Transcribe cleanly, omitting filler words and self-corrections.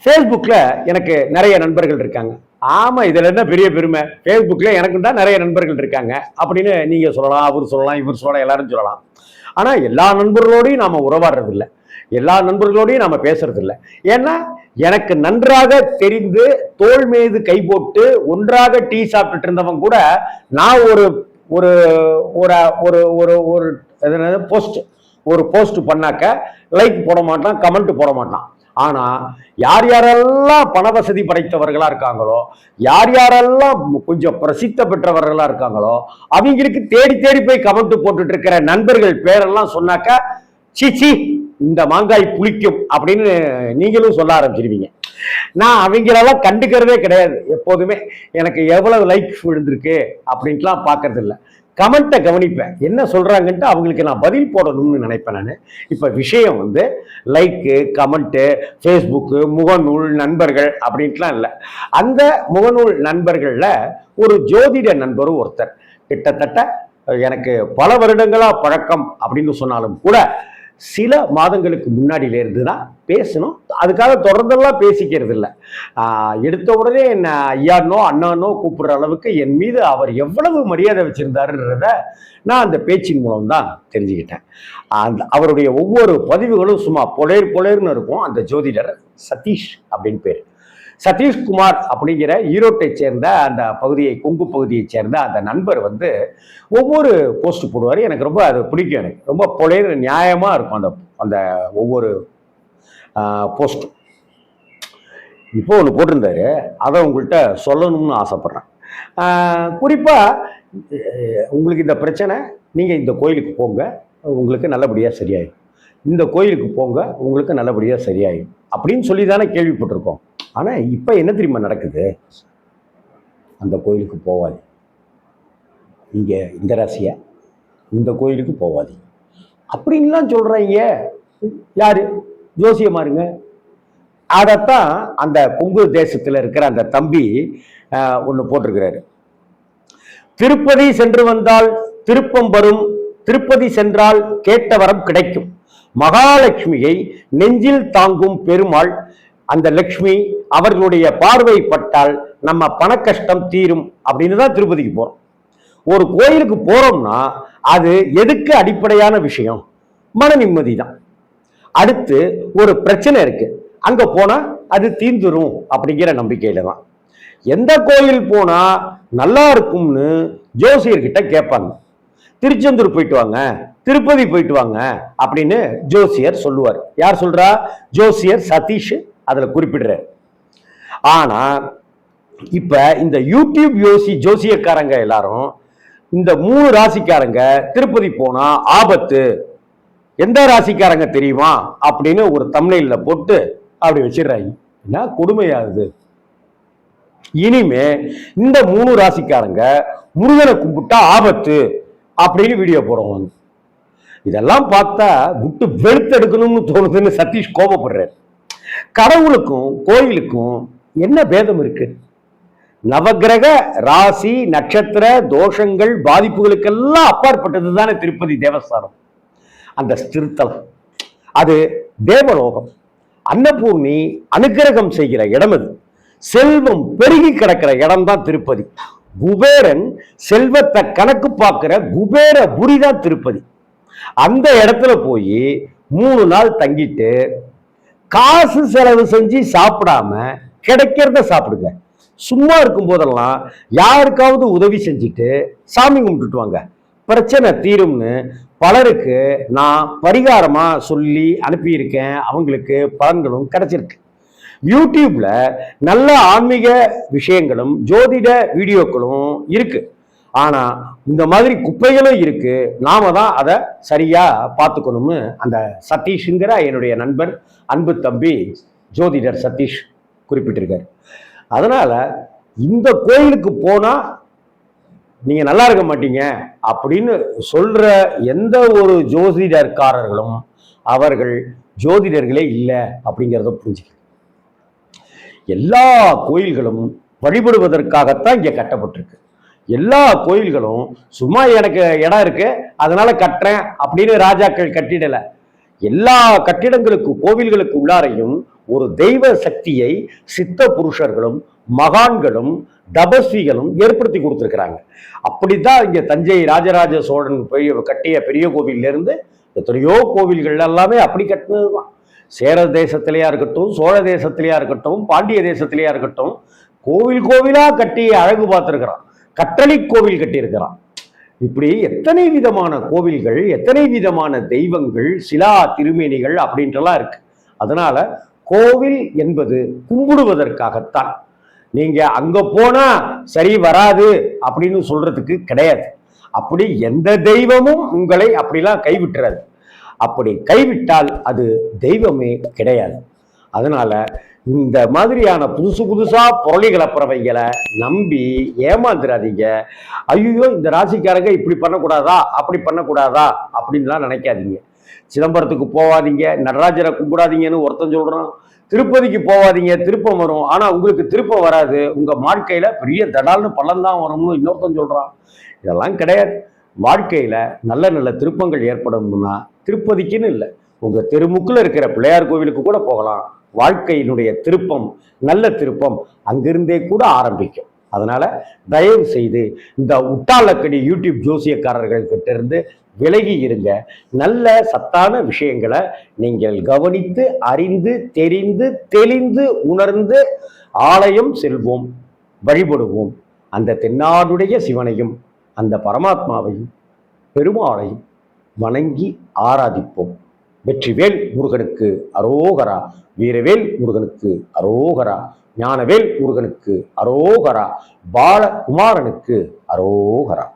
ஃபேஸ்புக்கில் எனக்கு நிறைய நண்பர்கள் இருக்காங்க. ஆமாம், இதில் என்ன பெரிய பெருமை? ஃபேஸ்புக்கில் எனக்கு தான் நிறைய நண்பர்கள் இருக்காங்க அப்படின்னு நீங்கள் சொல்லலாம், அவர் சொல்லலாம், இவர் சொல்லலாம், எல்லாரும் சொல்லலாம். ஆனால் எல்லா நண்பர்களோடையும் நாம் உறவாடுறது இல்லை, எல்லா நண்பர்களோடையும் நாம் பேசுறது இல்லை. ஏன்னா எனக்கு நன்றாக தெரிந்து தோள் மீது கை போட்டு ஒன்றாக டீ சாப்பிட்டுட்டு இருந்தவன் கூட நான் ஒரு ஒரு ஒரு ஒரு ஒரு போஸ்ட் பண்ணாக்க லைக் போட மாட்டான், கமெண்ட் போட மாட்டான். ஆனா யார் யாரெல்லாம் பண வசதி படைத்தவர்களா இருக்காங்களோ, யார் யாரெல்லாம் கொஞ்சம் பிரசித்த பெற்றவர்களா இருக்காங்களோ, அவங்களுக்கு தேடி தேடி போய் கமெண்ட் போட்டுட்டு இருக்கிற நண்பர்கள் பேரெல்லாம் சொன்னாக்கா சீச்சி இந்த மாங்காய் புளிக்கும் அப்படின்னு நீங்களும் சொல்ல ஆரம்பிச்சிருவீங்க. நான் அவங்களெல்லாம் கண்டுக்கிறதே கிடையாது. எப்போதுமே எனக்கு எவ்வளவு லைக் விழுந்திருக்கு அப்படின்ட்டுலாம் பார்க்கறது இல்லை. கமெண்ட்டை கவனிப்பேன், என்ன சொல்றாங்கன்ட்டு அவங்களுக்கு நான் பதில் போடணும்னு நினைப்பேன். நான் இப்போ விஷயம் லைக்கு, கமெண்ட்டு, ஃபேஸ்புக்கு, முகநூல் நண்பர்கள் அப்படின்ட்டுலாம் இல்லை. அந்த முகநூல் நண்பர்களில் ஒரு ஜோதிட நண்பரும் ஒருத்தர், கிட்டத்தட்ட எனக்கு பல வருடங்களா பழக்கம் அப்படின்னு சொன்னாலும் கூட சில மாதங்களுக்கு முன்னாடியிலேருந்து தான் பேசணும். அதுக்காக தொடர்ந்தெல்லாம் பேசிக்கிறது இல்லை. எடுத்த உடனே என்ன ஐயானோ அண்ணானோ கூப்பிடுற அளவுக்கு என் மீது அவர் எவ்வளவு மரியாதை வச்சிருந்தாருன்றத நான் அந்த பேச்சின் மூலம் தான் தெரிஞ்சுக்கிட்டேன். அவருடைய ஒவ்வொரு பதிவுகளும் சும்மா பொலேர்னு இருக்கும். அந்த ஜோதிடர் சதீஷ் அப்படின்னு பேர். சதீஷ்குமார் அப்படிங்கிற ஈரோட்டை சேர்ந்த அந்த பகுதியை, கொங்கு பகுதியை சேர்ந்த அந்த நண்பர் ஒவ்வொரு போஸ்ட் போடுவார். எனக்கு ரொம்ப அது பிடிக்கும். எனக்கு ரொம்ப பொலேர் நியாயமாக இருக்கும் அந்த அந்த ஒவ்வொரு போஸ்ட்டும். இப்போ ஒன்று போட்டிருந்தாரு, அதை உங்கள்கிட்ட சொல்லணும்னு ஆசைப்பட்றேன். குறிப்பாக உங்களுக்கு இந்த பிரச்சனை, நீங்கள் இந்த கோயிலுக்கு போங்க, உங்களுக்கு நல்லபடியாக சரியாயிடும். இந்த கோயிலுக்கு போங்க, உங்களுக்கு நல்லபடியாக சரியாயிடும் அப்படின்னு சொல்லி தானே கேள்விப்பட்டிருக்கோம். ஆனால் இப்போ என்ன தெரியுமா நடக்குது? அந்த கோயிலுக்கு போவாது, இங்கே இந்த ராசியா இந்த கோயிலுக்கு போவாது அப்படின்லாம் சொல்கிறாங்க. யாரு? ஜோசியமாருங்க. அதைத்தான் அந்த கொங்கு தேசத்தில் இருக்கிற அந்த தம்பி ஒன்று போட்டிருக்கிறாரு. திருப்பதி சென்று வந்தால் திருப்பம் வரும், திருப்பதி சென்றால் கேட்ட வரம் கிடைக்கும், மகாலட்சுமியை நெஞ்சில் தாங்கும் பெருமாள், அந்த லட்சுமி அவர்களுடைய பார்வை பட்டால் நம்ம பண கஷ்டம் தீரும் அப்படின்னு தான் திருப்பதிக்கு போறோம். ஒரு கோயிலுக்கு போறோம்னா அது எதுக்கு அடிப்படையான விஷயம்? மன நிம்மதி தான். அடுத்து ஒரு பிரச்சனை இருக்கு, அங்க போனா அது தீந்துரும் அப்படிங்கிற நம்பிக்கையில தான். எந்த கோயில் போனா நல்லா இருக்கும்னு ஜோசியர்கிட்ட கேட்பாங்க. திருச்செந்தூர் போயிட்டு வாங்க, திருப்பதி போயிட்டு வாங்க அப்படின்னு ஜோசியர் சொல்லுவார். யார் சொல்றா? ஜோசியர் சதீஷ் அதுல குறிப்பிடுறார். ஆனா இப்ப இந்த யூடியூப் ஜோசியக்காரங்க எல்லாரும் இந்த 3 ராசிக்காரங்க திருப்பதி போனா ஆபத்து, எந்த ராசிக்காரங்க தெரியுமா அப்படின்னு ஒரு தம்ப்நெயில்ல போட்டு அப்படி வச்சிடுறாங்க. என்ன கொடுமையாகுது? இனிமே இந்த 3 ராசிக்காரங்க முருகனை கும்பிட்டா ஆபத்து அப்படின்னு வீடியோ போடுவாங்க. இதெல்லாம் பார்த்தா விட்டு வெளுத்தெடுக்கணும்னு தோணுதுன்னு சதீஷ் கோபப்படுறாரு. கடவுளுக்கும் கோயிலுக்கும் என்ன பேதம் இருக்கு? நவகிரக ராசி நட்சத்திர தோஷங்கள் பாதிப்புகளுக்கெல்லாம் அப்பாற்பட்டது தானே திருப்பதி தேவஸ்தானம், அந்த திருத்தலம். அது தேவலோகம். அன்னபூர்ணி அனுகிரகம் செய்கிற இடம். அது செல்வம் பெருகி கிடக்கிற இடம் தான் திருப்பதி. குபேரன் செல்வத்தை கணக்கு பார்க்கிற குபேர புரி தான் திருப்பதி. அந்த இடத்துல போய் 3 நாள் தங்கிட்டு காசு செலவு செஞ்சு சாப்பிடாம கிடைக்கிறத சாப்பிடுங்க. சும்மா இருக்கும் போதெல்லாம் யாருக்காவது உதவி செஞ்சுட்டு சாமி கும்பிட்டுட்டு வாங்க, பிரச்சனை தீரும்னு பலருக்கு நான் பரிகாரமா சொல்லி அனுப்பியிருக்கேன். அவங்களுக்கு பலன்களும் கிடைச்சிருக்கு. யூடியூப்ல நல்ல ஆன்மீக விஷயங்களும் ஜோதிட வீடியோக்களும் இருக்கு. ஆனா இந்த மாதிரி குப்பைகளும் இருக்கு. நாம தான் அதை சரியா பார்த்துக்கணும்னு அந்த சதீஷ்ங்கிற என்னுடைய நண்பர், அன்பு தம்பி ஜோதிடர் சதீஷ் குறிப்பிட்டிருக்காரு. அதனால இந்த கோயிலுக்கு போனா நீங்க நல்லா இருக்க மாட்டீங்க அப்படின்னு சொல்ற எந்த ஒரு ஜோதிடர்காரர்களும் அவர்கள் ஜோதிடர்களே இல்லை அப்படிங்கிறத புரிஞ்சுக்க. எல்லா கோயில்களும் வழிபடுவதற்காகத்தான் இங்க கட்டப்பட்டிருக்கு. எல்லா கோயில்களும் சும்மா எனக்கு இடம் இருக்கு அதனால கட்டுறேன் அப்படின்னு ராஜாக்கள் கட்டிடல. எல்லா கட்டிடங்களுக்கு கோவில்களுக்கு உள்ளாரையும் ஒரு தெய்வ சக்தியை சித்த புருஷர்களும் மகான்களும் தபஸ்விகளும் ஏற்படுத்தி கொடுத்துருக்கிறாங்க. அப்படித்தான் இங்க தஞ்சை ராஜராஜ சோழன் கட்டிய பெரிய கோவில்ல இருந்து எத்தனையோ கோவில்கள் எல்லாமே அப்படி கட்டினதுதான். சேர தேசத்திலேயா இருக்கட்டும், சோழ தேசத்திலேயா இருக்கட்டும், பாண்டிய தேசத்திலேயா இருக்கட்டும், கோவில் கோவிலா கட்டி அழகு பார்த்திருக்கிறான். கட்டளை கோவில் கட்டியிருக்கிறான். இப்படி எத்தனை விதமான கோவில்கள், எத்தனை விதமான தெய்வங்கள், சிலா திருமேனிகள் அப்படின்றலாம் இருக்கு. அதனால கோவில் என்பது கும்பிடுவதற்காகத்தான். நீங்க அங்க போனா சரி வராது அப்படின்னு சொல்றதுக்கு கிடையாது. அப்படி எந்த தெய்வமும் உங்களை அப்படிலாம் கைவிட்டுறாது. அப்படி கைவிட்டால் அது தெய்வமே கிடையாது. அதனால இந்த மாதிரியான புதுசு புதுசா பொருளி கலப்புறவைகளை நம்பி ஏமாந்துடாதீங்க. ஐயோ இந்த ராசிக்காரங்க இப்படி பண்ணக்கூடாதா அப்படி பண்ணக்கூடாதா அப்படின்லாம் நினைக்காதீங்க. சிதம்பரத்துக்கு போவாதீங்க, நடராஜரை கும்பிடாதீங்கன்னு ஒருத்தன் சொல்றான். திருப்பதிக்கு போவாதீங்க, திருப்பம் வரும். ஆனா உங்களுக்கு திருப்பம் வராது, உங்க வாழ்க்கையில பெரிய தடால்னு பள்ளம் தான் வரும்னு இன்னொருத்தன் சொல்றான். இதெல்லாம் கிடையாது. வாழ்க்கையில நல்ல நல்ல திருப்பங்கள் ஏற்படணும்னா திருப்பதிக்குன்னு இல்லை, உங்க தெருமுக்குல இருக்கிற பிள்ளையார் கோவிலுக்கு கூட போகலாம். வாழ்க்கையினுடைய திருப்பம், நல்ல திருப்பம் அங்கிருந்தே கூட ஆரம்பிக்கும். அதனால தயவு செய்து இந்த உட்டாலக்கடி யூடியூப் ஜோசியக்காரர்கள் கிட்ட இருந்து விலகி இருங்க. நல்ல சத்தான விஷயங்களை நீங்கள் கவனித்து அறிந்து தெரிந்து தெளிந்து உணர்ந்து ஆலயம் செல்வோம், வழிபடுவோம். அந்த தென்னாடுடைய சிவனையும் அந்த பரமாத்மாவையும் பெருமாளையும் வணங்கி ஆராதிப்போம். வெற்றிவேல் முருகனுக்கு அரோகரா, வீரவேல் முருகனுக்கு அரோகரா, ஞானவேல் முருகனுக்கு அரோகரா, பாலகுமாரனுக்கு அரோகரா.